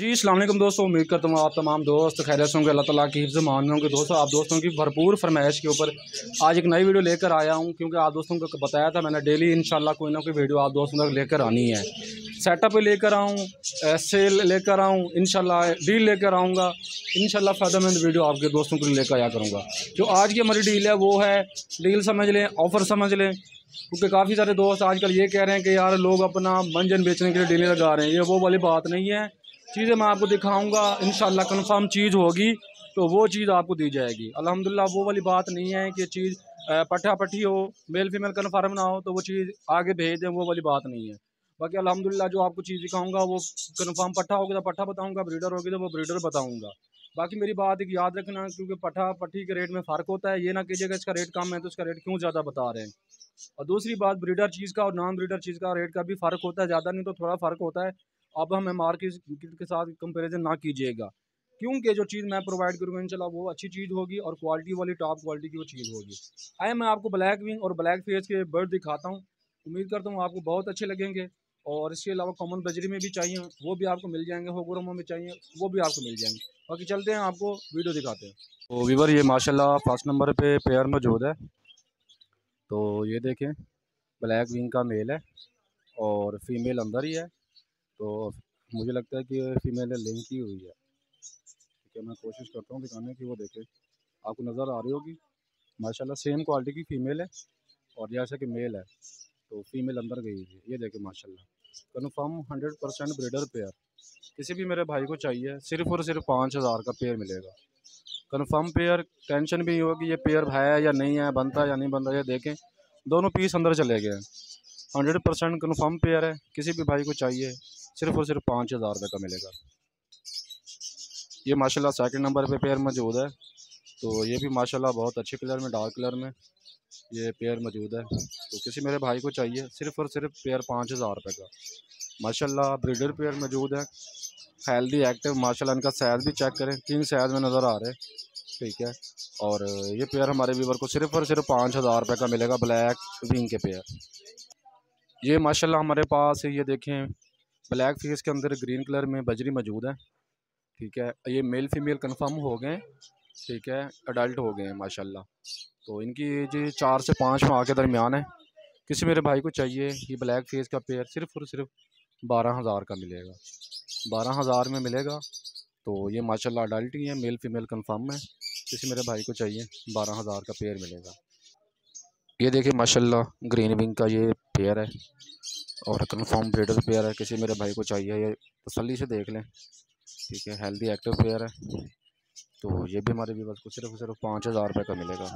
जी अस्सलाम वालेकुम दोस्तों, उम्मीद करता हूँ आप तमाम दोस्त खैरियत से होंगे। अल्लाह ताला की हिफ्ज़ मान में होंगे। दोस्तों आप दोस्तों की भरपूर फरमाइश के ऊपर आज एक नई वीडियो लेकर आया हूँ, क्योंकि आप दोस्तों को बताया था मैंने डेली इंशाल्लाह कोई ना कोई वीडियो आप दोस्तों तक लेकर आनी है। सेटअप लेकर आऊँ, सेल लेकर आऊँ, इंशाल्लाह डील लेकर आऊँगा। इंशाल्लाह फ़ायदेमंद वीडियो आपके दोस्तों के लिए लेकर आया करूँगा। जो आज की हमारी डील है वो है, डील समझ लें, ऑफ़र समझ लें, क्योंकि काफ़ी सारे दोस्त आजकल ये कह रहे हैं कि यार लोग अपना मंजन बेचने के लिए डीलें लगा रहे हैं। ये वो वाली बात नहीं है। चीज़ें मैं आपको दिखाऊंगा, इंशाल्लाह कंफर्म चीज़ होगी तो वो चीज़ आपको दी जाएगी। अल्हम्दुलिल्लाह वो वाली बात नहीं है कि चीज़ पट्ठा पट्टी हो, मेल फीमेल कन्फर्म ना हो तो वो चीज़ आगे भेज दें, वो वाली बात नहीं है। बाकी अल्हम्दुलिल्लाह जो आपको चीज़ दिखाऊंगा वो कन्फर्म पट्ठा होगी तो पट्ठा बताऊँगा, ब्रीडर होगी तो वो ब्रीडर बताऊँगा। बाकी मेरी बात एक याद रखना, क्योंकि पट्ठा पट्टी के रेट में फ़र्क होता है। ये ना कीजिएगा इसका रेट कम है तो इसका रेट क्यों ज़्यादा बता रहे हैं। और दूसरी बात, ब्रीडर चीज़ का और नॉन ब्रीडर चीज़ का रेट का भी फ़र्क होता है, ज़्यादा नहीं तो थोड़ा फ़र्क होता है। अब हमें मार्केट के साथ कंपैरिजन ना कीजिएगा, क्योंकि जो चीज़ मैं प्रोवाइड करूँगा इंशाल्लाह वो अच्छी चीज़ होगी और क्वालिटी वाली टॉप क्वालिटी की वो चीज़ होगी। आइए मैं आपको ब्लैक विंग और ब्लैक फेस के बर्ड दिखाता हूँ। उम्मीद करता हूँ आपको बहुत अच्छे लगेंगे। और इसके अलावा कॉमन बजरी में भी चाहिए वो भी आपको मिल जाएंगे, होगुरमो में चाहिए वो भी आपको मिल जाएंगे। बाकी चलते हैं आपको वीडियो दिखाते हैं। तो वीवर ये माशाल्लाह फर्स्ट नंबर पे पेयर मौजूद है। तो ये देखें, ब्लैक विंग का मेल है और फीमेल अंदर ही है। तो मुझे लगता है कि फीमेल लिंक ही हुई है। ठीक है, मैं कोशिश करता हूँ दिखाने की। वो देखें, आपको नज़र आ रही होगी। माशाल्लाह सेम क्वालिटी की फ़ीमेल है और जैसा कि मेल है तो फीमेल अंदर गई है। ये देखें माशाल्लाह कन्फर्म 100% ब्रीडर पेयर। किसी भी मेरे भाई को चाहिए सिर्फ़ और सिर्फ 5,000 का पेयर मिलेगा। कन्फर्म पेयर, टेंशन भी होगी ये पेयर है या नहीं है, बनता है या नहीं बनता। ये देखें दोनों पीस अंदर चले गए हैं। 100% कन्फर्म पेयर है। किसी भी भाई को चाहिए सिर्फ़ और सिर्फ 5,000 रुपये का मिलेगा। ये माशाल्लाह सेकंड नंबर पे पेयर मौजूद है। तो ये भी माशाल्लाह बहुत अच्छे कलर में, डार्क कलर में ये पेयर मौजूद है। तो किसी मेरे भाई को चाहिए सिर्फ़ और सिर्फ पेयर 5,000 रुपये का। माशाल्लाह ब्रीडर पेयर मौजूद है, हेल्दी एक्टिव। माशाल्लाह इनका साइज़ भी चेक करें, किंग साइज़ में नज़र आ रहे हैं। ठीक है, और ये पेयर हमारे व्यूवर को सिर्फ़ और सिर्फ 5,000 रुपये का मिलेगा, ब्लैक विंग के पेयर। ये माशाल्लाह हमारे पास ये देखें ब्लैक फेस के अंदर ग्रीन कलर में बजरी मौजूद है। ठीक है, ये मेल फीमेल कंफर्म हो गए। ठीक है, अडल्ट हो गए हैं माशाल्लाह। तो इनकी एज 4 से 5 माह के दरमियान है। किसी मेरे भाई को चाहिए ये ब्लैक फेस का पेयर सिर्फ़ और सिर्फ 12,000 का मिलेगा, 12,000 में मिलेगा। तो ये माशाल्लाह अडल्ट ही है, मेल फीमेल कंफर्म है। किसी मेरे भाई को चाहिए 12,000 का पेयर मिलेगा। ये देखिए माशाल्लाह ग्रीन विंग का ये पेयर है और कन्फर्म ब्रीडर पेयर है। किसी मेरे भाई को चाहिए ये तसल्ली से देख लें। ठीक है, हेल्दी एक्टिव पेयर है। तो ये भी हमारे व्यूअर्स को सिर्फ सिर्फ 5,000 रुपये का मिलेगा।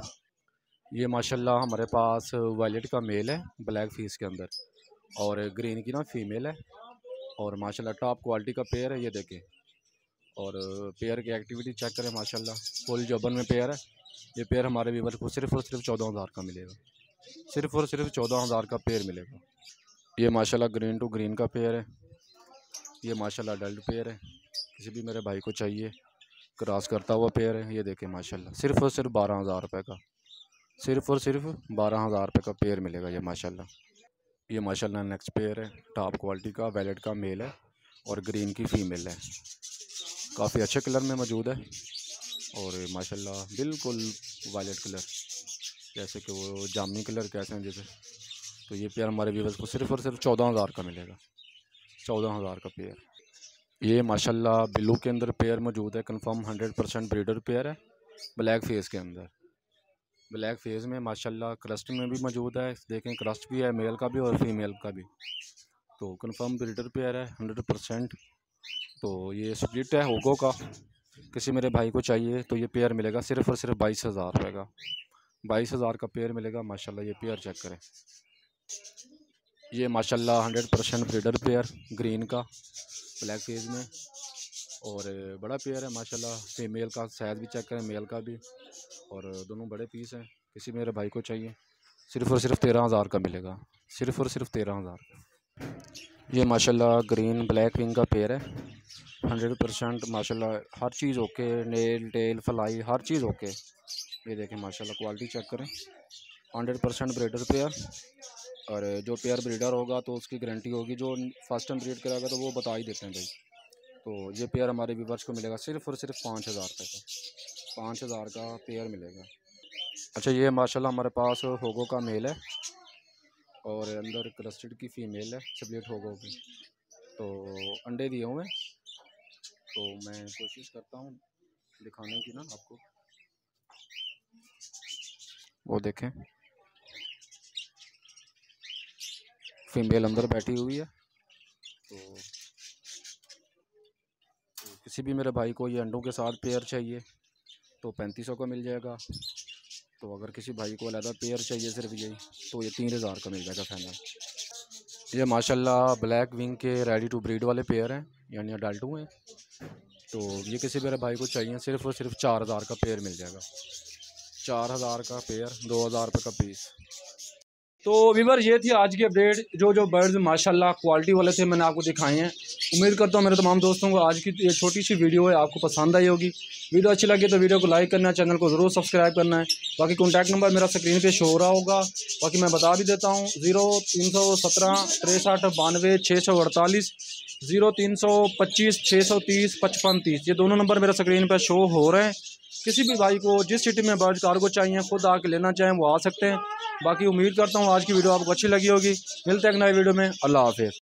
ये माशाल्लाह हमारे पास वायलेट का मेल है ब्लैक फीस के अंदर, और ग्रीन की ना फीमेल है। और माशाल्लाह टॉप क्वालिटी का पेयर है, ये देखें। और पेयर की एक्टिविटी चेक करें, माशाल्लाह फुल जबन में पेयर है। ये पेयर हमारे व्यूअर्स को सिर्फ और सिर्फ 14,000 का मिलेगा, सिर्फ और सिर्फ 14,000 का पेयर मिलेगा। ये माशाल्लाह ग्रीन टू ग्रीन का पेयर है। ये माशाल्लाह अडल्ट पेयर है। किसी भी मेरे भाई को चाहिए क्रॉस करता हुआ पेयर है। ये देखें माशाल्लाह सिर्फ और सिर्फ 12,000 रुपये का, सिर्फ और सिर्फ 12,000 रुपये का पेयर मिलेगा ये माशाल्लाह। ये माशाल्लाह नेक्स्ट पेयर है, टॉप क्वालिटी का वैलेट का मेल है और ग्रीन की फ़ीमेल है। काफ़ी अच्छे कलर में मौजूद है और माशाल्लाह बिल्कुल वायलेट कलर, जैसे कि वो जामुनी कलर कहते हैं जैसे। तो ये पेयर हमारे व्यूअर्स को सिर्फ और सिर्फ 14,000 का मिलेगा, 14,000 का पेयर। ये माशाल्लाह ब्लू के अंदर पेयर मौजूद है, कंफर्म 100% ब्रीडर पेयर है। ब्लैक फेस के अंदर, ब्लैक फेस में माशाल्लाह क्रस्ट में भी मौजूद है। देखें क्रस्ट भी है मेल का भी और फीमेल का भी। तो कंफर्म ब्रीडर पेयर है 100%। तो ये स्प्लिट है होगो का। किसी मेरे भाई को चाहिए तो ये पेयर मिलेगा सिर्फ और सिर्फ 22,000 रुपये का, 22,000 का पेयर मिलेगा। माशाल्लाह ये पेयर चेक करें। ये माशाल्लाह 100% ब्रीडर पेयर ग्रीन का ब्लैक फेस में, और बड़ा पेयर है माशाल्लाह। फीमेल का साइज़ भी चेक करें, मेल का भी, और दोनों बड़े पीस हैं। किसी मेरे भाई को चाहिए सिर्फ और सिर्फ 13,000 का मिलेगा, सिर्फ और सिर्फ 13,000। ये माशाल्लाह ग्रीन ब्लैक विंग का पेयर है 100% माशाल्लाह। हर चीज़ ओके, नेल टेल फ्लाई हर चीज़ ओके। ये देखें माशाल्लाह क्वालिटी चेक करें, 100% ब्रीडर पेयर। और जो पेयर ब्रीडर होगा तो उसकी गारंटी होगी, जो फर्स्ट टाइम ब्रीड कराएगा तो वो बता ही देते हैं भाई। तो ये पेयर हमारे व्यूवर्स को मिलेगा सिर्फ़ और सिर्फ 5,000 रुपये का, 5,000 का पेयर मिलेगा। अच्छा, ये माशाल्लाह हमारे पास होगो का मेल है और अंदर क्रस्टेड की फ़ीमेल है, स्प्लिट होगो की। तो अंडे दिए हुए हैं, तो मैं कोशिश करता हूँ दिखाने की ना आपको। वो देखें, फीमेल अंदर बैठी हुई है। तो किसी भी मेरे भाई को ये अंडों के साथ पेयर चाहिए तो 3500 का मिल जाएगा। तो अगर किसी भाई को अलग पेयर चाहिए सिर्फ यही, तो ये 3000 का मिल जाएगा फाइनल। ये माशाल्लाह ब्लैक विंग के रेडी टू ब्रीड वाले पेयर हैं, यानी अडल्ट हैं। तो ये किसी मेरे भाई को चाहिए सिर्फ और सिर्फ 4000 का पेयर मिल जाएगा। 4000 का पेयर, 2000 रुपये का पीस। तो व्यूअर ये थी आज की अपडेट। जो बर्ड्स माशाल्लाह क्वालिटी वाले थे मैंने आपको दिखाए हैं। उम्मीद करता हूँ मेरे तमाम दोस्तों को आज की ये छोटी सी वीडियो है आपको पसंद आई होगी। वीडियो अच्छी लगी तो वीडियो को लाइक करना है, चैनल को ज़रूर सब्सक्राइब करना है। बाकी कॉन्टैक्ट नंबर मेरा स्क्रीन पे शो हो रहा होगा, बाकी मैं बता भी देता हूँ 0317 63 92 648, 0325 630 55 30। ये दोनों नंबर मेरा स्क्रीन पर शो हो रहे हैं। किसी भी भाई को जिस सिटी में बर्ड कार्गो चाहिए, खुद आके लेना चाहें वो आ सकते हैं। बाकी उम्मीद करता हूँ आज की वीडियो आपको अच्छी लगी होगी। मिलते हैं एक नए वीडियो में। अल्लाह हाफिज़।